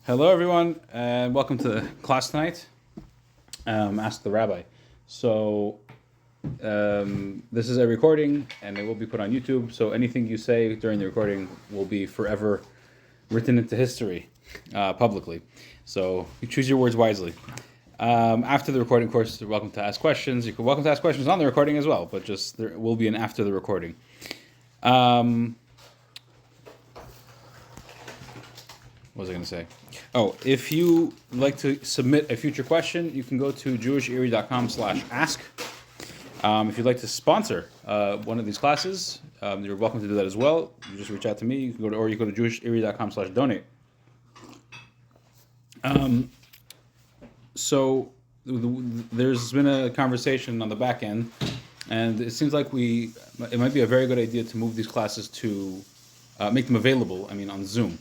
Hello, everyone, and welcome to class tonight. Ask the Rabbi. So, this is a recording, and it will be put on YouTube. So, anything you say during the recording will be forever written into history publicly. So, you choose your words wisely. After the recording, of course, you're welcome to ask questions. You're welcome to ask questions on the recording as well, but just there will be an after the recording. What was I going to say? Oh, if you like to submit a future question, you can go to jewisherie.com/ask. If you'd like to sponsor one of these classes, you're welcome to do that as well. You just reach out to me. You can go to jewisherie.com/donate. So there's been a conversation on the back end, and it seems like it might be a very good idea to move these classes to make them available. On Zoom.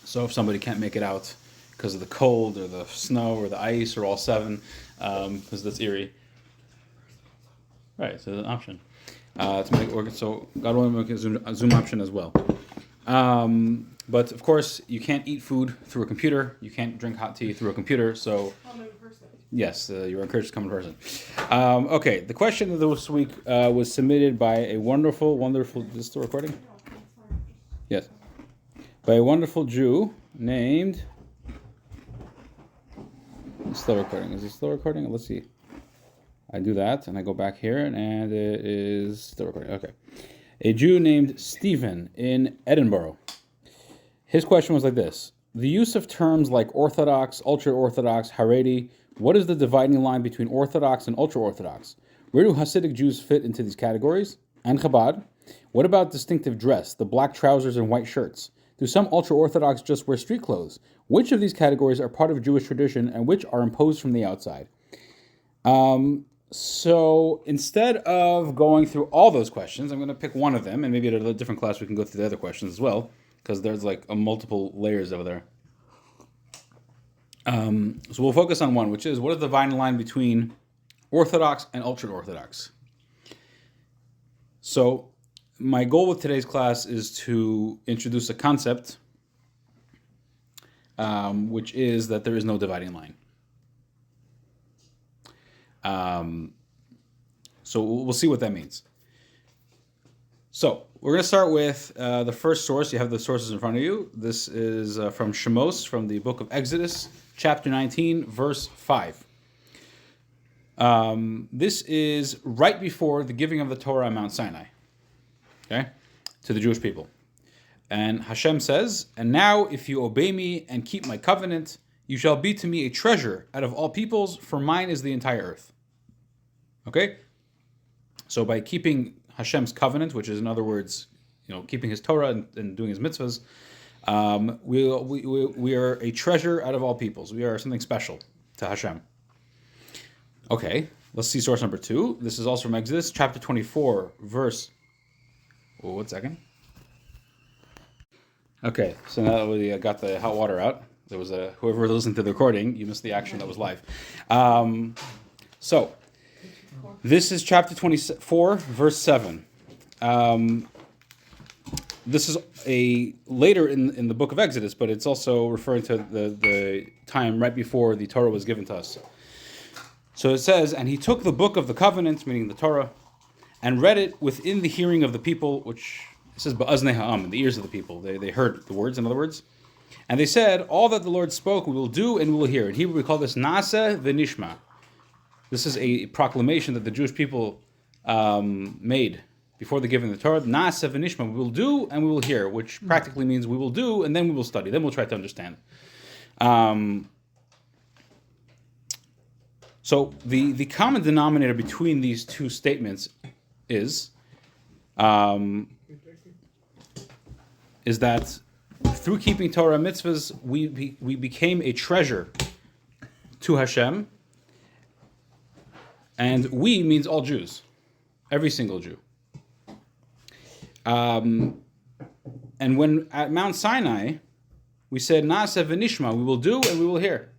So if somebody can't make it out because of the cold or the snow or the ice or all seven, because that's Erie. Right, so there's an option to make it work. So God willing, make a Zoom option as well. But of course, you can't eat food through a computer. You can't drink hot tea through a computer. So yes, you're encouraged to come in person. Okay, the question of this week was submitted by a wonderful. Is this still recording? Yes. By a wonderful Jew named... It's still recording. Is it still recording? Let's see. I do that, and I go back here, and it is still recording. Okay. A Jew named Stephen in Edinburgh. His question was like this. The use of terms like Orthodox, Ultra-orthodox, Haredi, what is the dividing line between Orthodox and Ultra-orthodox? Where do Hasidic Jews fit into these categories? And Chabad? What about distinctive dress, the black trousers and white shirts? Do some ultra-Orthodox just wear street clothes? Which of these categories are part of Jewish tradition and which are imposed from the outside? So instead of going through all those questions, I'm going to pick one of them, and maybe at a different class we can go through the other questions as well, because there's like multiple layers over there. So we'll focus on one, which is what is the dividing line between Orthodox and Ultra-Orthodox? So my goal with today's class is to introduce a concept, which is that there is no dividing line. So we'll see what that means. So we're going to start with the first source. You have the sources in front of you. This is from Shemos, from the book of Exodus, chapter 19, verse 5. This is right before the giving of the Torah on Mount Sinai. Okay, to the Jewish people. And Hashem says, and now if you obey me and keep my covenant, you shall be to me a treasure out of all peoples, for mine is the entire earth. Okay? So by keeping Hashem's covenant, which is in other words, keeping his Torah and doing his mitzvahs, we are a treasure out of all peoples. We are something special to Hashem. Okay, let's see source number 2. This is also from Exodus, chapter 24, verse... Oh, 1 second. Okay, so now that we got the hot water out, there was whoever listened to the recording, you missed the action that was live. So, this is chapter 24, verse 7. This is later in the book of Exodus, but it's also referring to the time right before the Torah was given to us. So it says, and he took the book of the covenant, meaning the Torah, and read it within the hearing of the people, which it says ba'aznei ha'am, in the ears of the people. They heard the words, in other words. And they said, all that the Lord spoke we will do and we will hear. In Hebrew we call this Naaseh v'nishma. This is a proclamation that the Jewish people made before the giving of the Torah. Naaseh v'nishma, we will do and we will hear, which practically means we will do and then we will study. Then we'll try to understand. So the common denominator between these two statements is that through keeping Torah mitzvahs, we became a treasure to Hashem, and we means all Jews, every single Jew. And when at Mount Sinai, we said Naaseh v'nishma, we will do and we will hear.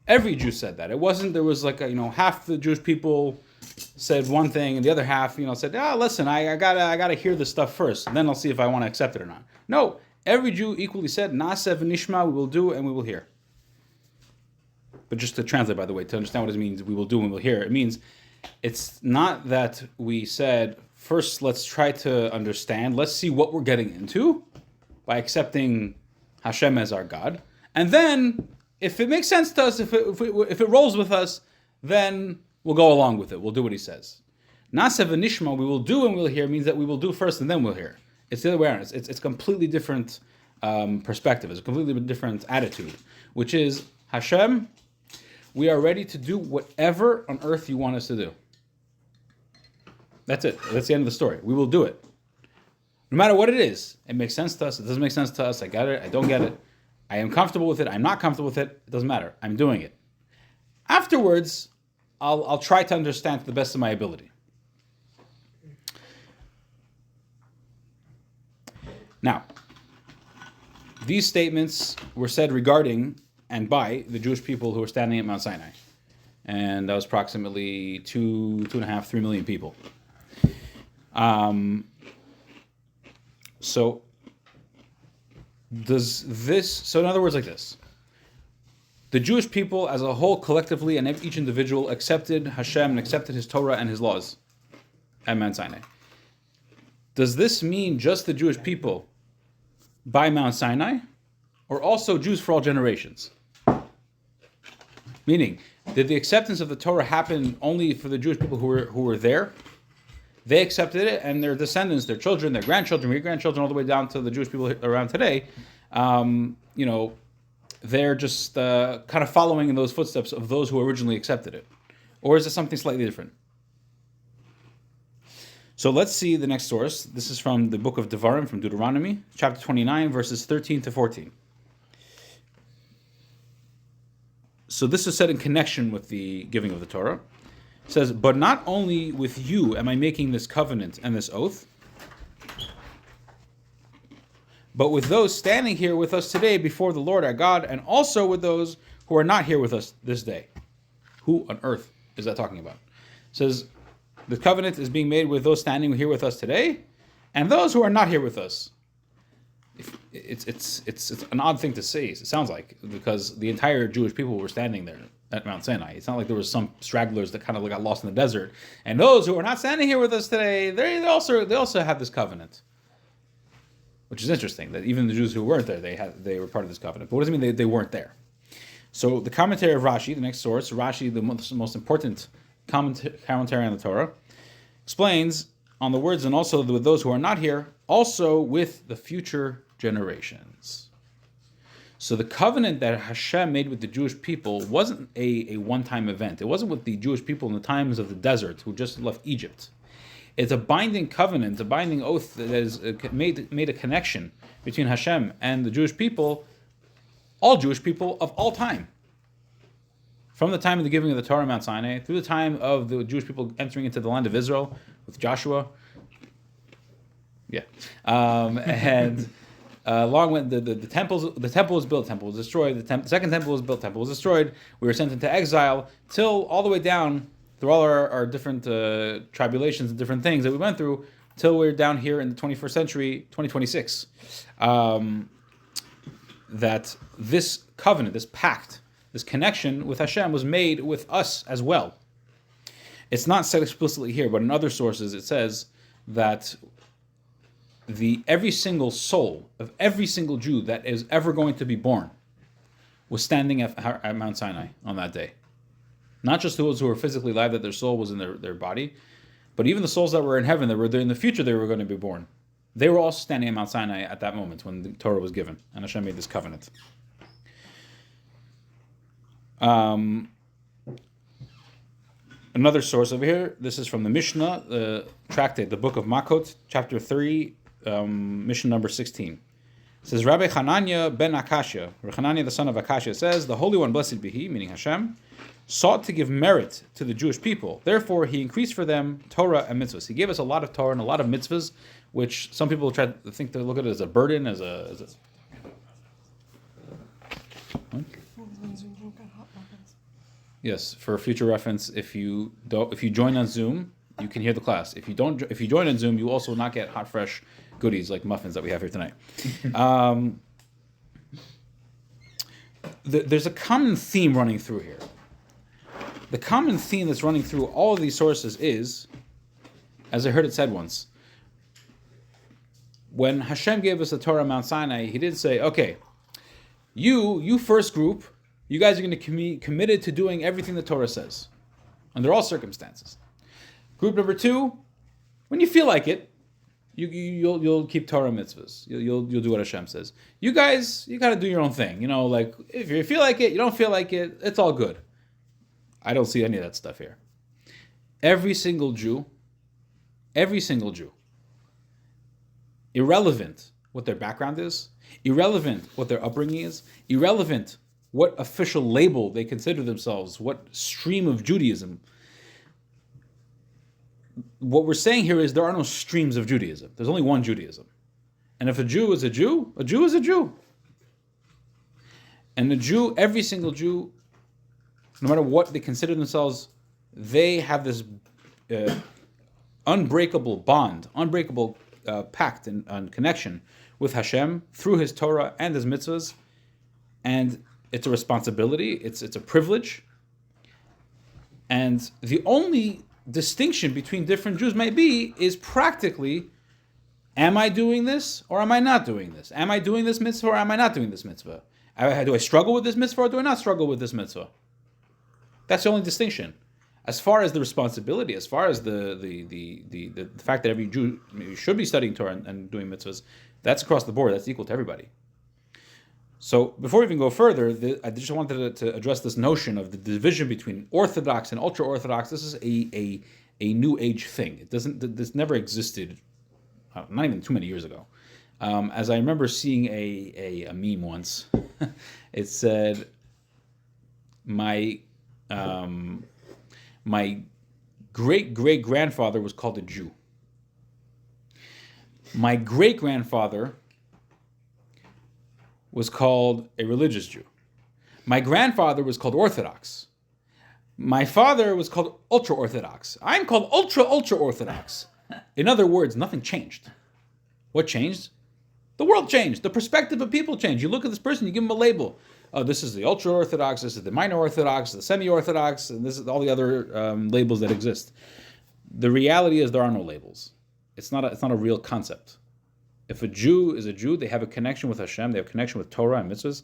Every Jew said that. It wasn't there was like half the Jewish people said one thing and the other half, said, listen, I gotta hear this stuff first, and then I'll see if I want to accept it or not. No, Every Jew equally said, Naaseh v'nishma, we will do and we will hear. But just to translate, by the way, to understand what it means, we will do and we will hear, it means it's not that we said, first let's try to understand, let's see what we're getting into by accepting Hashem as our God. And then, if it makes sense to us, if it rolls with us, then we'll go along with it. We'll do what he says. Naaseh v'nishma, we will do and we'll hear, means that we will do first and then we'll hear. It's the other way around. It's completely different perspective. It's a completely different attitude, which is, Hashem, we are ready to do whatever on earth you want us to do. That's it. That's the end of the story. We will do it. No matter what it is. It makes sense to us. It doesn't make sense to us. I get it. I don't get it. I am comfortable with it. I'm not comfortable with it. It doesn't matter. I'm doing it. Afterwards, I'll try to understand to the best of my ability. Now, these statements were said regarding and by the Jewish people who were standing at Mount Sinai. And that was approximately 2.5, 3 million people. So in other words, like this. The Jewish people as a whole, collectively, and each individual accepted Hashem and accepted his Torah and his laws at Mount Sinai. Does this mean just the Jewish people by Mount Sinai, or also Jews for all generations? Meaning, did the acceptance of the Torah happen only for the Jewish people who were there? They accepted it, and their descendants, their children, their grandchildren, great-grandchildren, all the way down to the Jewish people around today, they're just kind of following in those footsteps of those who originally accepted it. Or is it something slightly different? So let's see the next source. This is from the book of Devarim, from Deuteronomy, chapter 29, verses 13 to 14. So this is said in connection with the giving of the Torah. It says, but not only with you am I making this covenant and this oath, but with those standing here with us today before the Lord our God, and also with those who are not here with us this day. Who on earth is that talking about? It says, the covenant is being made with those standing here with us today, and those who are not here with us. It's an odd thing to say, it sounds like, because the entire Jewish people were standing there at Mount Sinai. It's not like there was some stragglers that kind of got lost in the desert. And those who are not standing here with us today, they also have this covenant. Which is interesting, that even the Jews who weren't there, they were part of this covenant. But what does it mean they weren't there? So the commentary of Rashi, the next source, Rashi, the most important commentary on the Torah, explains on the words, and also with those who are not here, also with the future generations. So the covenant that Hashem made with the Jewish people wasn't a one-time event. It wasn't with the Jewish people in the times of the desert who just left Egypt. It's a binding covenant, a binding oath that has made a connection between Hashem and the Jewish people, all Jewish people of all time. From the time of the giving of the Torah on Mount Sinai, through the time of the Jewish people entering into the land of Israel with Joshua. And along with the temples, the temple was built, temple was destroyed. The second temple was built, temple was destroyed. We were sent into exile till all the way down through all our different tribulations and different things that we went through, till we're down here in the 21st century, 2026. That this covenant, this pact, this connection with Hashem was made with us as well. It's not said explicitly here, but in other sources it says that every single soul of every single Jew that is ever going to be born was standing at Mount Sinai on that day. Not just those who were physically alive, that their soul was in their body, but even the souls that were in heaven, that were there in the future, they were going to be born. They were all standing at Mount Sinai at that moment when the Torah was given, and Hashem made this covenant. Another source over here, this is from the Mishnah, the tractate, the book of Makot, chapter 3, Mishnah number 16. It says, Rabbi Hananiah ben Akashia, Rabbi Hananiah the son of Akashia says, the Holy One, blessed be He, meaning Hashem, sought to give merit to the Jewish people. Therefore, He increased for them Torah and mitzvahs. He gave us a lot of Torah and a lot of mitzvahs, which some people try to think to look at it as a burden, as a what? Yes, for future reference, if you join on Zoom, you can hear the class. If you join on Zoom, you also will not get hot, fresh goodies like muffins that we have here tonight. There's a common theme running through here. The common theme that's running through all of these sources is, as I heard it said once, when Hashem gave us the Torah on Mount Sinai, He did say, okay, you first group, you guys are going to be committed to doing everything the Torah says, under all circumstances. Group number 2, when you feel like it, you'll keep Torah mitzvahs. You'll do what Hashem says. You guys, you got to do your own thing. Like if you feel like it, you don't feel like it, it's all good. I don't see any of that stuff here. Every single Jew, irrelevant what their background is, irrelevant what their upbringing is, irrelevant what official label they consider themselves, what stream of Judaism. What we're saying here is there are no streams of Judaism. There's only one Judaism. And if a Jew is a Jew is a Jew. And the Jew, every single Jew, no matter what they consider themselves, they have this unbreakable bond, unbreakable pact and connection with Hashem through His Torah and His mitzvahs. And it's a responsibility, it's a privilege. And the only distinction between different Jews might be is practically, am I doing this or am I not doing this? Am I doing this mitzvah or am I not doing this mitzvah? Do I struggle with this mitzvah or do I not struggle with this mitzvah? That's the only distinction. As far as the responsibility, as far as the fact that every Jew should be studying Torah and doing mitzvahs, that's across the board. That's equal to everybody. So before we even go further, I just wanted to address this notion of the division between Orthodox and Ultra-orthodox. This is a New Age thing. This never existed, not even too many years ago. As I remember seeing a meme once, it said, my great-great-grandfather was called a Jew. My great-grandfather was called a religious Jew. My grandfather was called Orthodox. My father was called Ultra-orthodox. I'm called Ultra-orthodox. In other words, nothing changed. What changed? The world changed. The perspective of people changed. You look at this person, you give him a label. Oh, this is the Ultra-orthodox, this is the Minor Orthodox, the Semi-orthodox, and this is all the other labels that exist. The reality is there are no labels. It's not a real concept. If a Jew is a Jew, they have a connection with Hashem, they have a connection with Torah and mitzvahs,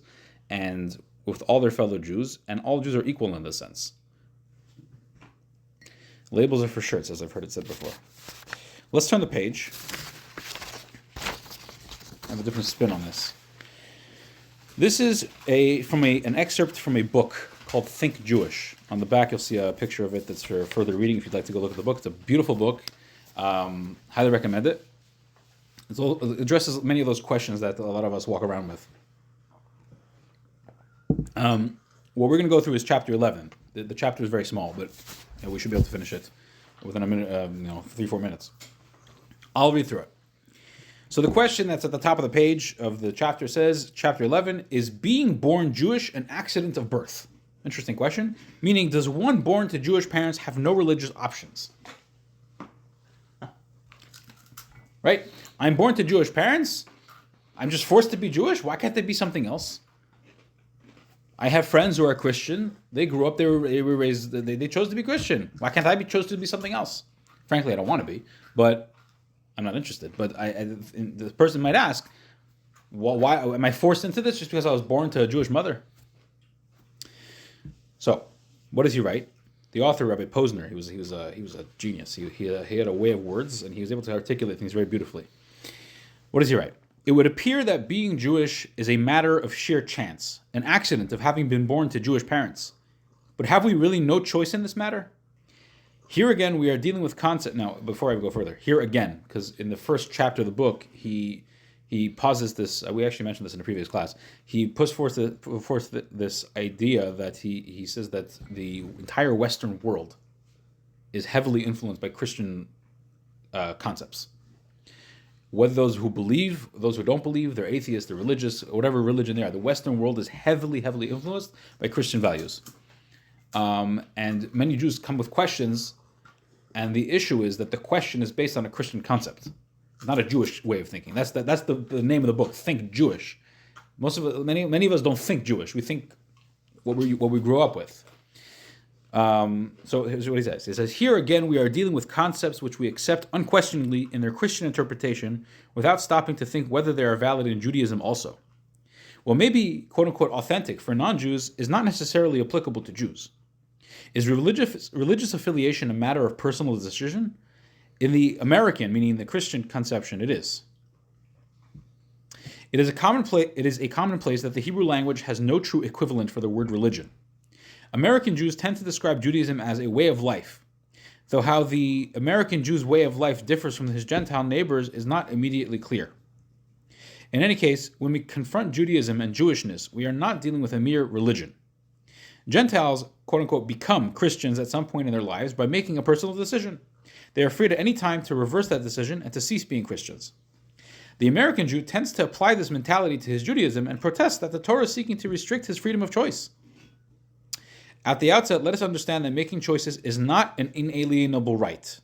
and with all their fellow Jews, and all Jews are equal in this sense. Labels are for shirts, as I've heard it said before. Let's turn the page. I have a different spin on this. This is an excerpt from a book called Think Jewish. On the back, you'll see a picture of it that's for further reading if you'd like to go look at the book. It's a beautiful book. Highly recommend it. It addresses many of those questions that a lot of us walk around with. What we're going to go through is chapter 11. The chapter is very small, but we should be able to finish it within a minute, 3-4 minutes. I'll read through it. So the question that's at the top of the page of the chapter says, chapter 11, is being born Jewish an accident of birth? Interesting question. Meaning, does one born to Jewish parents have no religious options? Right? I'm born to Jewish parents. I'm just forced to be Jewish. Why can't they be something else? I have friends who are Christian. They grew up, they were raised, they chose to be Christian. Why can't I be chose to be something else? Frankly, I don't want to be, but I'm not interested. But the person might ask, well, why am I forced into this just because I was born to a Jewish mother? So, what does he write? The author, Rabbi Posner, he was a genius. He had a way of words, and he was able to articulate things very beautifully. What does he write? It would appear that being Jewish is a matter of sheer chance, an accident of having been born to Jewish parents. But have we really no choice in this matter? Here again, we are dealing with concept. Now, before I go further, here again, because in the first chapter of the book, he posits this. We actually mentioned this in a previous class. He puts forth this idea that he says that the entire Western world is heavily influenced by Christian concepts. Whether those who believe, those who don't believe, they're atheists, they're religious, whatever religion they are, the Western world is heavily influenced by Christian values. And many Jews come with questions, And the issue is that the question is based on a Christian concept, not a Jewish way of thinking. That's the name of the book. Think Jewish. Many of us don't think Jewish. We think what we grew up with. So here's what he says. He says, here again we are dealing with concepts which we accept unquestioningly in their Christian interpretation without stopping to think whether they are valid in Judaism also. What may be quote-unquote authentic for non-Jews is not necessarily applicable to Jews. Is religious affiliation a matter of personal decision? In the American, meaning the Christian conception, it is. It is a commonplace that the Hebrew language has no true equivalent for the word religion. American Jews tend to describe Judaism as a way of life, though how the American Jew's way of life differs from his Gentile neighbors is not immediately clear. In any case, when we confront Judaism and Jewishness, we are not dealing with a mere religion. Gentiles, quote-unquote, become Christians at some point in their lives by making a personal decision. They are free at any time to reverse that decision and to cease being Christians. The American Jew tends to apply this mentality to his Judaism and protests that the Torah is seeking to restrict his freedom of choice. At the outset, let us understand that making choices is not an inalienable right.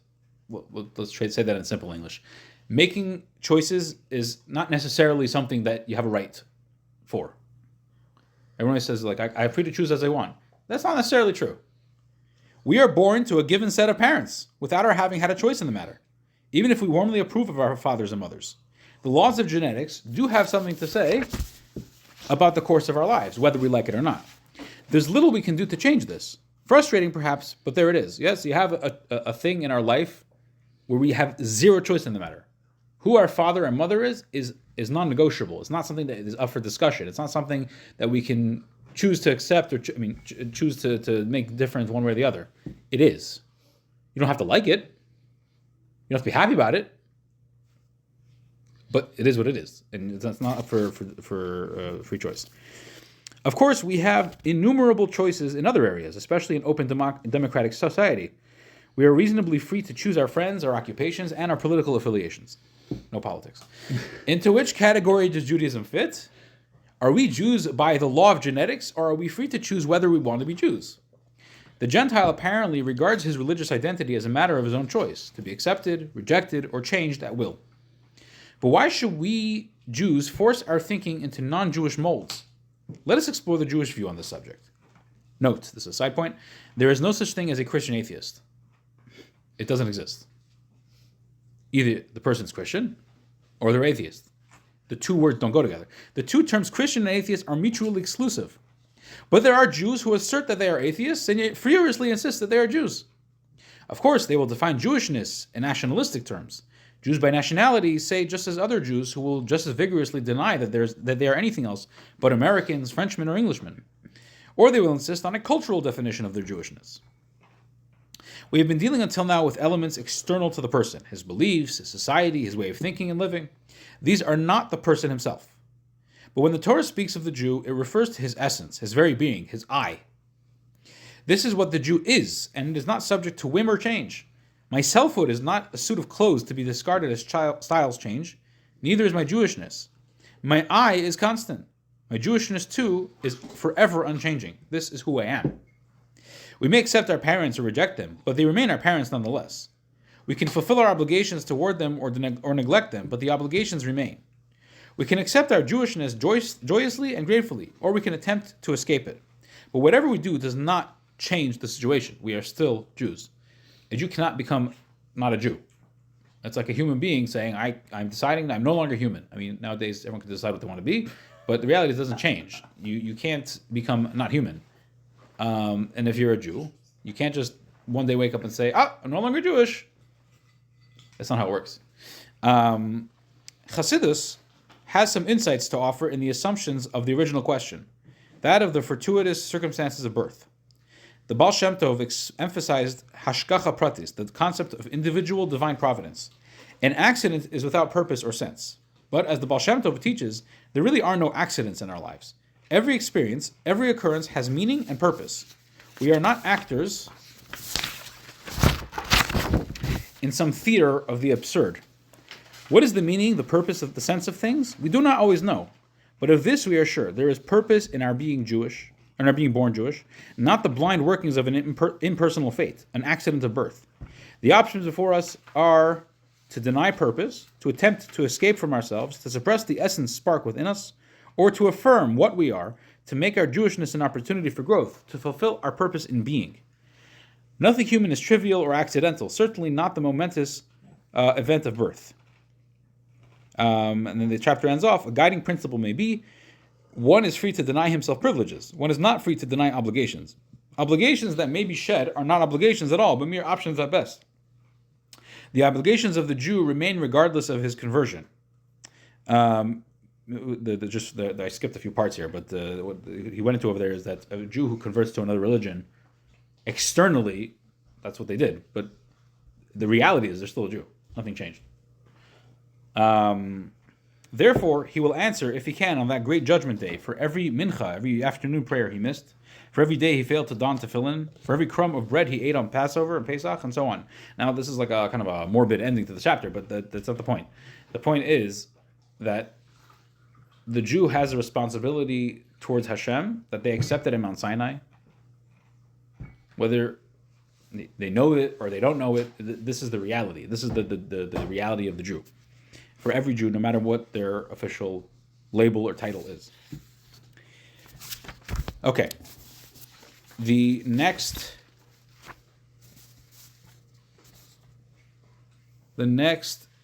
Well, let's try to say that in simple English. Making choices is not necessarily something that you have a right for. Everyone says, like, I'm free to choose as I want. That's not necessarily true. We are born to a given set of parents without our having had a choice in the matter, even if we warmly approve of our fathers and mothers. The laws of genetics do have something to say about the course of our lives, whether we like it or not. There's little we can do to change this. Frustrating, perhaps, but there it is. Yes, you have a thing in our life where we have zero choice in the matter. Who our father and mother is non-negotiable. It's not something that is up for discussion. It's not something that we can choose to accept or choose to make difference one way or the other. It is. You don't have to like it. You don't have to be happy about it. But it is what it is, and that's not up for free choice. Of course, we have innumerable choices in other areas, especially in open democratic society. We are reasonably free to choose our friends, our occupations, and our political affiliations. No politics. Into which category does Judaism fit? Are we Jews by the law of genetics, or are we free to choose whether we want to be Jews? The Gentile apparently regards his religious identity as a matter of his own choice, to be accepted, rejected, or changed at will. But why should we Jews force our thinking into non-Jewish molds? Let us explore the Jewish view on this subject. Note, this is a side point, there is no such thing as a Christian atheist. It doesn't exist. Either the person's Christian or they're atheist. The two words don't go together. The two terms Christian and atheist are mutually exclusive. But there are Jews who assert that they are atheists and yet furiously insist that they are Jews. Of course, they will define Jewishness in nationalistic terms. Jews by nationality say just as other Jews who will just as vigorously deny that they are anything else but Americans, Frenchmen, or Englishmen. Or they will insist on a cultural definition of their Jewishness. We have been dealing until now with elements external to the person, his beliefs, his society, his way of thinking and living. These are not the person himself. But when the Torah speaks of the Jew, it refers to his essence, his very being, his I. This is what the Jew is, and it is not subject to whim or change. My selfhood is not a suit of clothes to be discarded as styles change. Neither is my Jewishness. My I is constant. My Jewishness, too, is forever unchanging. This is who I am. We may accept our parents or reject them, but they remain our parents nonetheless. We can fulfill our obligations toward them or neglect them, but the obligations remain. We can accept our Jewishness joyously and gratefully, or we can attempt to escape it. But whatever we do does not change the situation. We are still Jews. A Jew cannot become not a Jew. That's like a human being saying, I'm deciding that I'm no longer human. I mean, nowadays everyone can decide what they want to be, but the reality is it doesn't change. You can't become not human. And if you're a Jew, you can't just one day wake up and say, I'm no longer Jewish. That's not how it works. Chassidus has some insights to offer in the assumptions of the original question, that of the fortuitous circumstances of birth. The Baal Shem Tov emphasized hashgacha pratis, the concept of individual divine providence. An accident is without purpose or sense. But as the Baal Shem Tov teaches, there really are no accidents in our lives. Every experience, every occurrence has meaning and purpose. We are not actors in some theater of the absurd. What is the meaning, the purpose of the sense of things? We do not always know. But of this we are sure. There is purpose in our being Jewish. and are being born Jewish, not the blind workings of an impersonal fate, an accident of birth. The options before us are to deny purpose, to attempt to escape from ourselves, to suppress the essence spark within us, or to affirm what we are, to make our Jewishness an opportunity for growth, to fulfill our purpose in being. Nothing human is trivial or accidental, certainly not the momentous event of birth. And then the chapter ends off, a guiding principle may be, one is free to deny himself privileges. One is not free to deny obligations. Obligations that may be shed are not obligations at all, but mere options at best. The obligations of the Jew remain regardless of his conversion. I skipped a few parts here, but what he went into over there is that a Jew who converts to another religion, externally, that's what they did. But the reality is they're still a Jew. Nothing changed. Therefore, he will answer, if he can, on that great judgment day, for every mincha, every afternoon prayer he missed, for every day he failed to don tefillin, for every crumb of bread he ate on Passover and Pesach, and so on. Now, this is like a kind of a morbid ending to the chapter, but that's not the point. The point is that the Jew has a responsibility towards Hashem that they accepted in Mount Sinai. Whether they know it or they don't know it, this is the reality. This is the reality of the Jew. For every Jew, no matter what their official label or title is. Okay. The next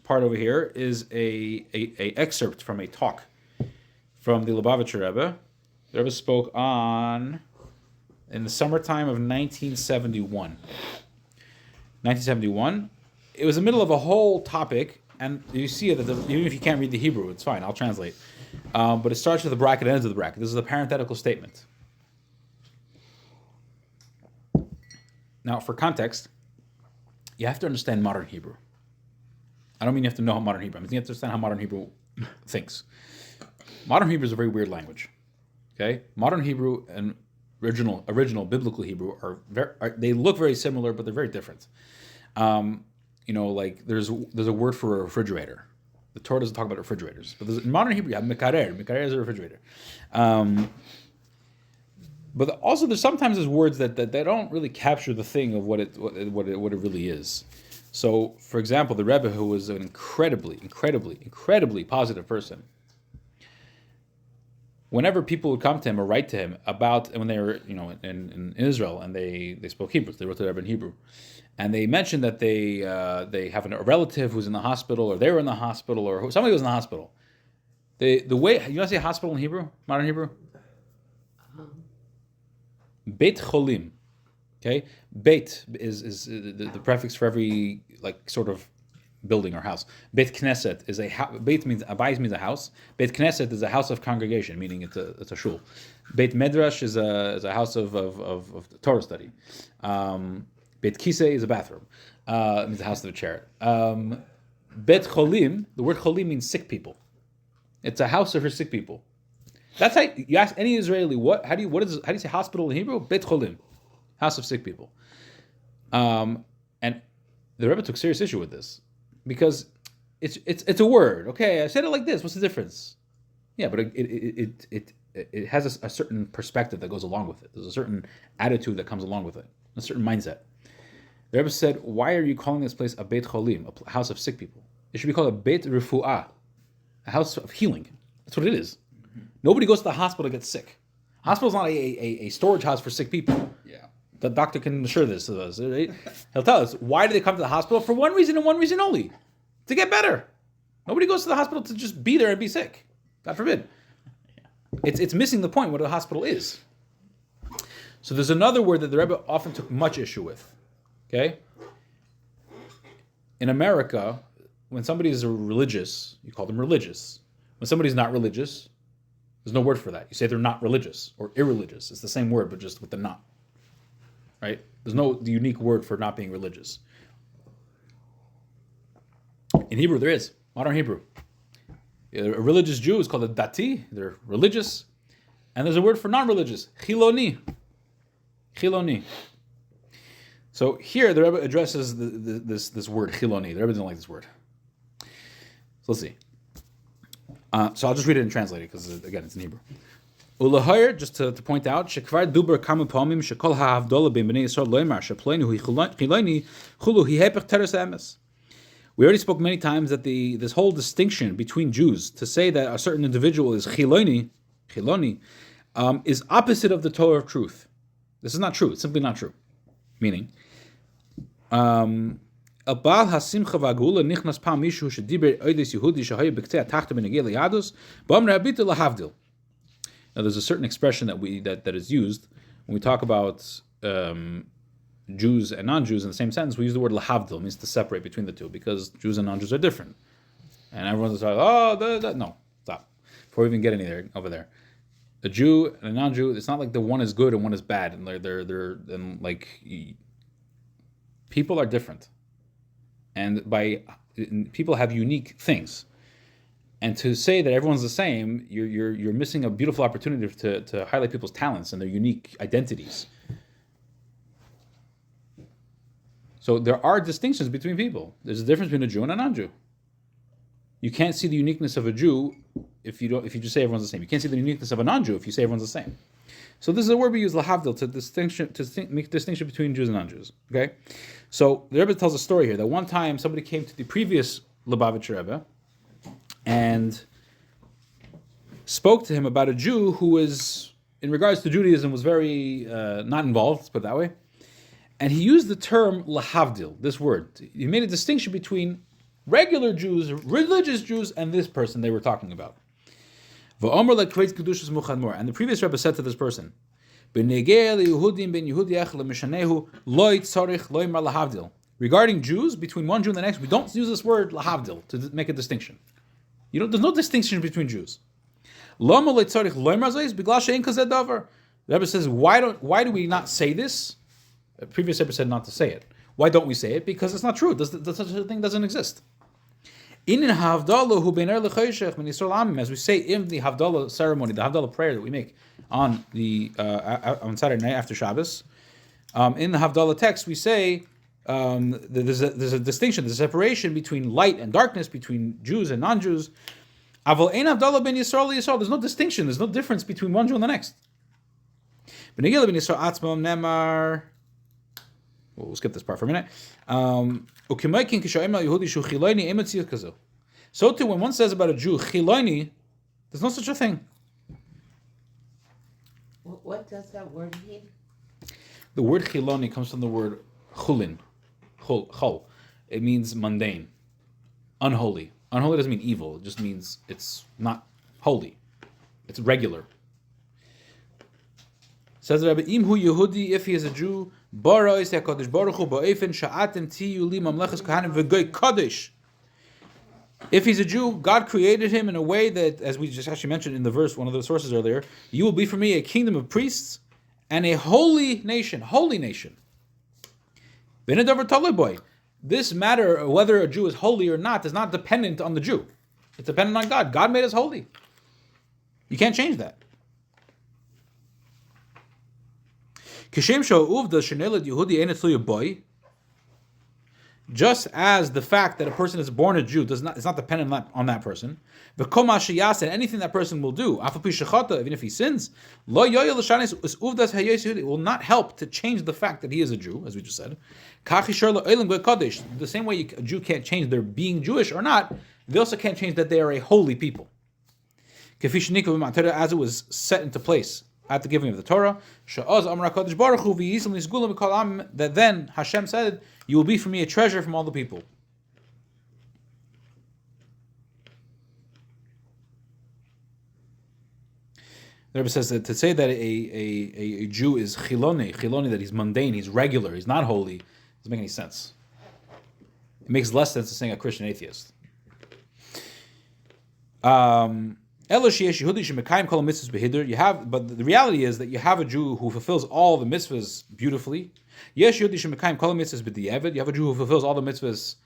part over here is a excerpt from a talk from the Lubavitcher Rebbe. The Rebbe spoke in the summertime of 1971. 1971. It was the middle of a whole topic. And you see that even if you can't read the Hebrew, it's fine. I'll translate. But it starts with the bracket and ends with the bracket. This is a parenthetical statement. Now, for context, you have to understand modern Hebrew. I don't mean you have to know how modern Hebrew. I mean you have to understand how modern Hebrew thinks. Modern Hebrew is a very weird language. Okay, modern Hebrew and original biblical Hebrew they look very similar, but they're very different. Like there's a word for a refrigerator. The Torah doesn't talk about refrigerators, but in modern Hebrew you have mekarer. Mekarer is a refrigerator. But also there's sometimes words that they don't really capture the thing of what it really is. So, for example, the Rebbe, who was an incredibly positive person, whenever people would come to him or write to him about when they were in Israel and they spoke Hebrew, they wrote to the Rebbe in Hebrew. And they mentioned that they have a relative who's in the hospital, or they were in the hospital, or somebody was in the hospital. The way you want to say hospital in Hebrew, modern Hebrew, Beit Cholim. Okay, Beit is the prefix for every sort of building or house. Beit Knesset is Beit means Abayis means a house. Beit Knesset is a house of congregation, meaning it's a shul. Beit Medrash is a house of Torah study. Beit Kisei is a bathroom. It means the house of a chair. Beit Cholim, the word Cholim means sick people. It's a house for sick people. That's how you ask any Israeli how do you say hospital in Hebrew? Beit Cholim, house of sick people. And the Rebbe took serious issue with this because it's a word. Okay, I said it like this. What's the difference? Yeah, but it has a certain perspective that goes along with it. There's a certain attitude that comes along with it. A certain mindset. The Rebbe said, why are you calling this place a Beit Cholim, a house of sick people? It should be called a Beit Refu'ah, a house of healing. That's what it is. Mm-hmm. Nobody goes to the hospital to get sick. Hospital's not a storage house for sick people. Yeah. The doctor can assure this to us. Right? He'll tell us, why do they come to the hospital? For one reason and one reason only, to get better. Nobody goes to the hospital to just be there and be sick. God forbid. It's missing the point what a hospital is. So there's another word that the Rebbe often took much issue with. Okay? In America, when somebody is religious, you call them religious. When somebody's not religious, there's no word for that. You say they're not religious or irreligious. It's the same word, but just with the not. Right? There's no unique word for not being religious. In Hebrew, there is. Modern Hebrew. A religious Jew is called a dati. They're religious. And there's a word for non-religious. Chiloni. Chiloni. So here the Rebbe addresses this word chiloni. The Rebbe doesn't like this word. So let's see. So I'll just read it and translate it because again it's in Hebrew. Ulahir, just to point out, Shekvar Duber Kamu Pomim Shekol HaHavdola Ben Bnei Yisrael Loimar Shepleinu Chiloni Chulu Hihepech Teres Emes. We already spoke many times that this whole distinction between Jews, to say that a certain individual is Chiloni, is opposite of the Torah of truth. This is not true. It's simply not true. Meaning, Abal Hasimcha Vagula Nichnas Pam Mishu Shediber Oides Yehudi Shahayu B'Ktei Atachta B'Negei Yadus Bam Rabita Lahavdil. Now, there's a certain expression that is used when we talk about Jews and non-Jews in the same sentence. We use the word lahavdil, means to separate between the two, because Jews and non-Jews are different. And everyone's like, no, stop. Before we even get over there, a Jew and a non-Jew, it's not like the one is good and one is bad, and people are different, and people have unique things. And to say that everyone's the same, you're missing a beautiful opportunity to highlight people's talents and their unique identities. So there are distinctions between people. There's a difference between a Jew and a non-Jew. You can't see the uniqueness of a Jew if you just say everyone's the same. You can't see the uniqueness of a non-Jew if you say everyone's the same. So this is a word we use, lahavdil, to make distinction between Jews and non-Jews. Okay, so the Rebbe tells a story here that one time somebody came to the previous Lubavitcher Rebbe and spoke to him about a Jew who was, in regards to Judaism, was very not involved, let's put it that way. And he used the term lahavdil, this word. He made a distinction between regular Jews, religious Jews, and this person they were talking about. And the previous Rebbe said to this person, regarding Jews, between one Jew and the next, we don't use this word lahavdil to make a distinction. There's no distinction between Jews. The Rebbe says, why do we not say this? The previous Rebbe said not to say it. Why don't we say it? Because it's not true. Such a thing doesn't exist. As we say in the Havdalah ceremony, the Havdalah prayer that we make on Saturday night after Shabbos, in the Havdalah text we say there's a distinction, there's a separation between light and darkness, between Jews and non-Jews. There's no distinction, there's no difference between one Jew and the next. We'll skip this part for a minute. So too, when one says about a Jew, chiloni, there's no such a thing. What does that word mean? The word chiloni comes from the word chulin. Chol. It means mundane, unholy. Unholy doesn't mean evil. It just means it's not holy. It's regular. Says the Rabbi, Im hu Yehudi, if he is a Jew, bara is HaKadosh Baruch Hu ba'efen sha'atem tiyu li mamlechas kahanim v'goy kadosh. If he's a Jew, God created him in a way that, as we just actually mentioned in the verse, one of the sources earlier, you will be for me a kingdom of priests and a holy nation. Holy nation. This matter, whether a Jew is holy or not, is not dependent on the Jew. It's dependent on God. God made us holy. You can't change that. Just as the fact that a person is born a Jew is not dependent on that person. And anything that person will do, even if he sins, it will not help to change the fact that he is a Jew, as we just said. The same way a Jew can't change their being Jewish or not, they also can't change that they are a holy people. As it was set into place at the giving of the Torah, that then Hashem said, you will be for me a treasure from all the people. The Rebbe says that to say that a Jew is chiloni, that he's mundane, he's regular, he's not holy, doesn't make any sense. It makes less sense than saying a Christian atheist. You have, but the reality is that you have a Jew who fulfills all the mitzvahs beautifully. You have a Jew who fulfills all the mitzvahs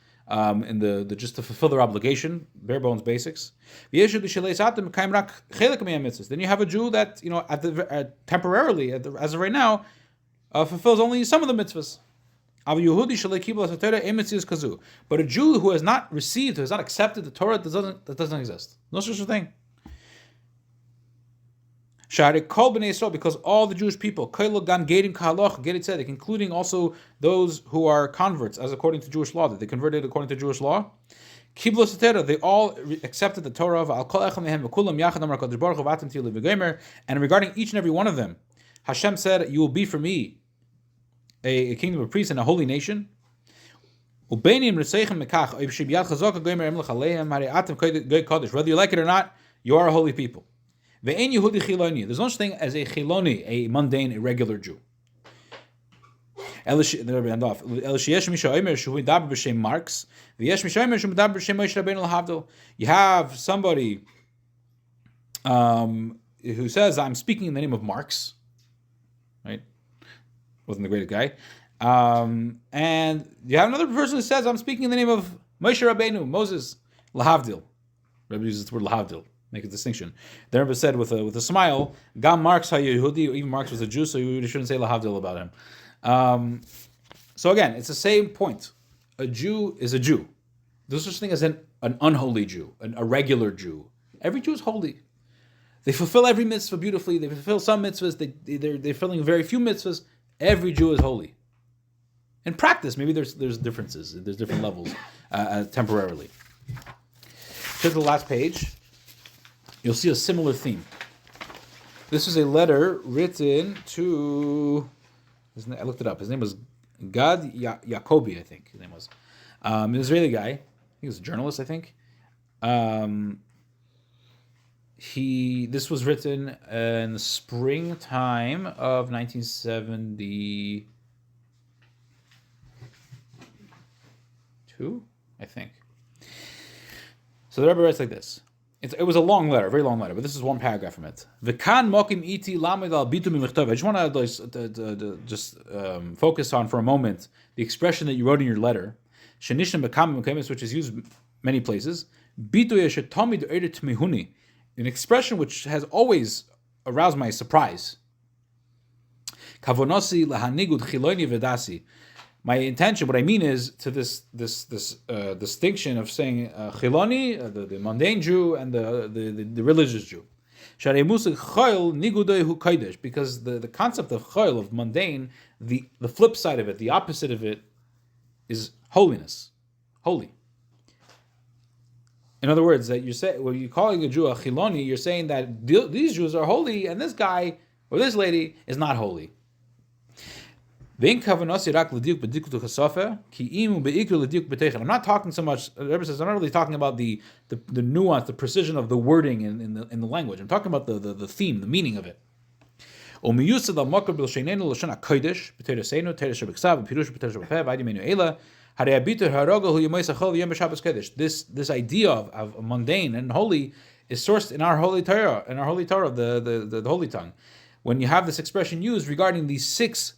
in the just to fulfill their obligation, bare bones basics. Then you have a Jew that temporarily, as of right now, fulfills only some of the mitzvahs. But a Jew who has not received, who has not accepted the Torah, that doesn't exist. No such a thing. Shari Kol B'nai Yisrael, because all the Jewish people, Koilo Gan Gedim Kahaloch Gedit Tzedek, including also those who are converts, as according to Jewish law, that they converted according to Jewish law. Kiblo Satera, they all accepted the Torah of Al Kol Echem Mehem V'Kulam Yachad Amar Kadosh Baruch Hu V'atem Tilu V'Gemer, and regarding each and every one of them, Hashem said, "You will be for me a kingdom of priests and a holy nation." Whether you like it or not, you are a holy people. There's no such thing as a chiloni, a mundane, irregular Jew. You have somebody who says, "I'm speaking in the name of Marx," right? Wasn't the greatest guy. And you have another person who says, "I'm speaking in the name of Moshe Rabbeinu, Moses, lahavdil." Rabbi uses the word lahavdil, make a distinction. The Rebbe said with a smile, "Gam Marx ha-Yehudi," even Marx was a Jew, so you shouldn't say lahavdil about him. So again, it's the same point. A Jew is a Jew. There's such thing as an unholy Jew, a regular Jew. Every Jew is holy. They fulfill every mitzvah beautifully. They fulfill some mitzvahs. They're filling very few mitzvahs. Every Jew is holy. In practice, maybe there's differences. There's different levels temporarily. To the last page, you'll see a similar theme. This is a letter written to, I looked it up. His name was Gad Yacobi, I think his name was. An Israeli guy. He was a journalist, I think. This was written in the springtime of 1972, I think. So the Rebbe writes like this. It was a long letter, a very long letter, but this is one paragraph from it. I just want to just focus on for a moment the expression that you wrote in your letter, which is used many places. An expression which has always aroused my surprise. My intention, what I mean is to this distinction of saying chiloni, the mundane Jew, and the religious Jew. Because the concept of chayil, of mundane, the flip side of it, the opposite of it, is holiness, holy. In other words, that when you're calling a Jew a chiloni, you're saying that these Jews are holy, and this guy or this lady is not holy. I'm not talking so much. The Rebbe says I'm not really talking about the nuance, the precision of the wording in the language. I'm talking about the theme, the meaning of it. This idea of mundane and holy is sourced in our holy Torah, the holy tongue. When you have this expression used regarding these 6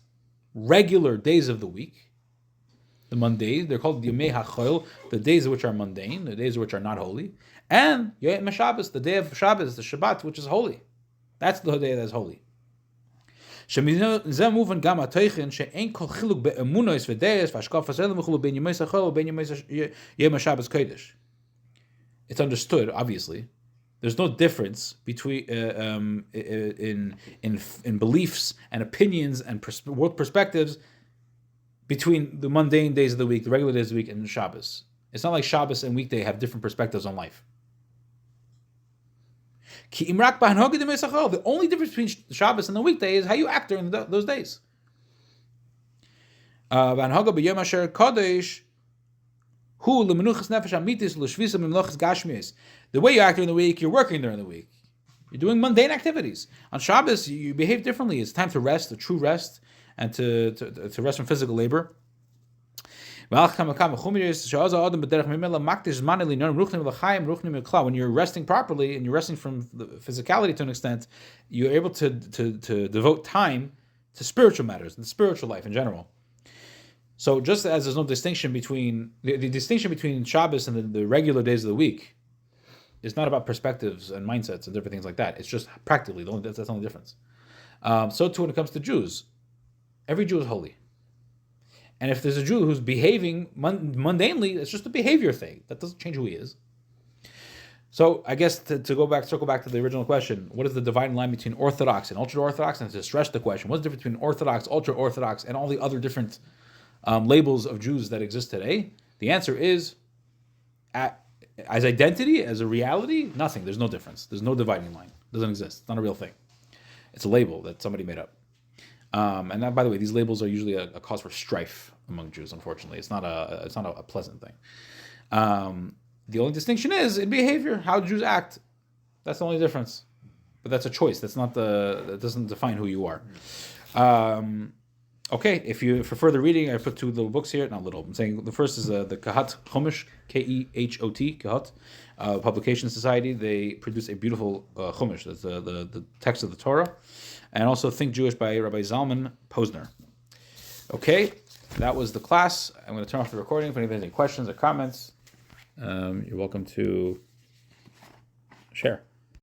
regular days of the week, the mundane, they're called Yemei HaChol, the days which are mundane, the days which are not holy, and Yom Shabbos, the day of Shabbos, the Shabbat, which is holy. That's the day that is holy. It's understood, obviously. There's no difference between in beliefs and opinions and world perspectives between the mundane days of the week, the regular days of the week, and Shabbos. It's not like Shabbos and weekday have different perspectives on life. The only difference between Shabbos and the weekday is how you act during those days. The way you act during the week, you're working during the week. You're doing mundane activities. On Shabbos, you behave differently. It's time to rest, a true rest, and to rest from physical labor. When you're resting properly and you're resting from the physicality to an extent, you're able to devote time to spiritual matters, the spiritual life in general. So just as there's no distinction between the distinction between Shabbos and the regular days of the week is not about perspectives and mindsets and different things like that. It's just practically that's the only difference. So too when it comes to Jews, every Jew is holy. And if there's a Jew who's behaving mundanely, it's just a behavior thing. That doesn't change who he is. So I guess to circle back to the original question, what is the dividing line between Orthodox and Ultra-orthodox? And to stress the question, what's the difference between Orthodox, Ultra-orthodox, and all the other different labels of Jews that exist today? The answer is, as identity, as a reality, nothing. There's no difference. There's no dividing line. It doesn't exist. It's not a real thing. It's a label that somebody made up. And that, by the way, these labels are usually a cause for strife among Jews. Unfortunately, it's not a pleasant thing. The only distinction is in behavior, how Jews act. That's the only difference. But that's a choice. That doesn't define who you are. Okay, for further reading, I put two little books here. Not little. I'm saying the first is the Kehat Chumash, Kehot, Kehat Publication Society. They produce a beautiful Chumash. That's the text of the Torah, and also Think Jewish by Rabbi Zalman Posner. Okay, that was the class. I'm going to turn off the recording. If anybody has any questions or comments, you're welcome to share.